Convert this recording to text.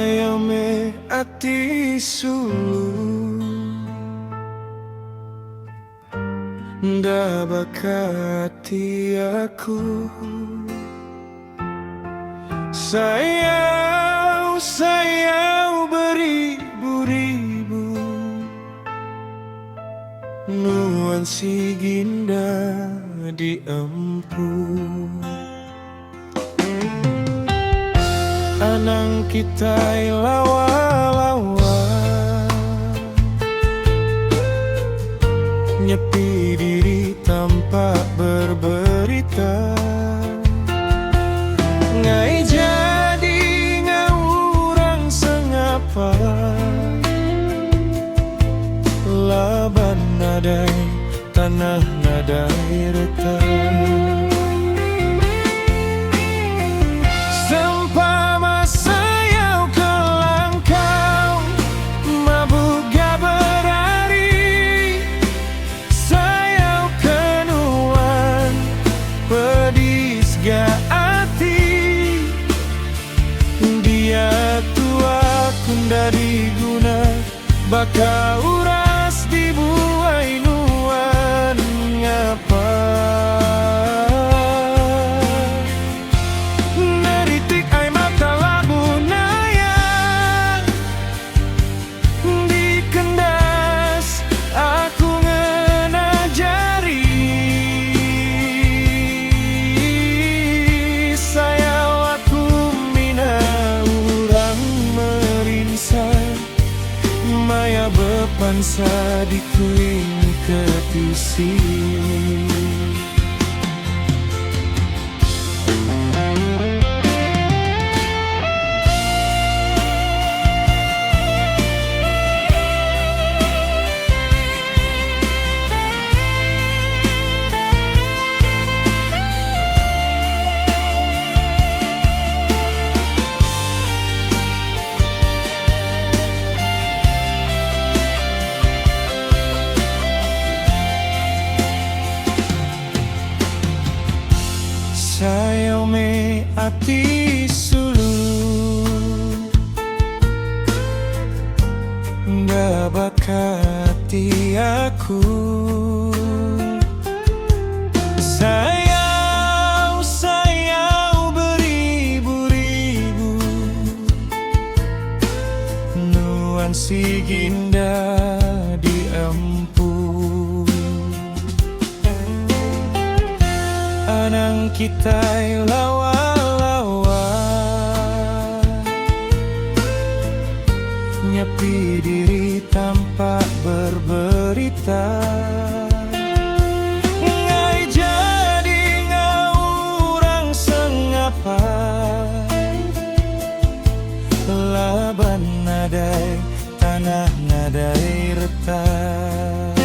Saya me ati sulu nda bakati aku. Sayau beribu-ribu nuansi ginda diempu. Anang kita lawa-lawa nyepi diri tanpa berberita. Ngai jadi ngawurang sengapa laban nadai tanah nadai retak. Dari guna baka uras dibuai nuan ngapa neritik ai mata labu naya dikendas aku ngenajari saya aku mina urang maya bepansa dikuing ketusi. Sayau me ati sulu nda bakati aku. Sayau beribu-ribu nuansi ginda diempu. Anang kita lawa-lawa nyepi diri tanpa berberita. Ngai jadi ngawurang sengapa laban nadai tanah nadai retak.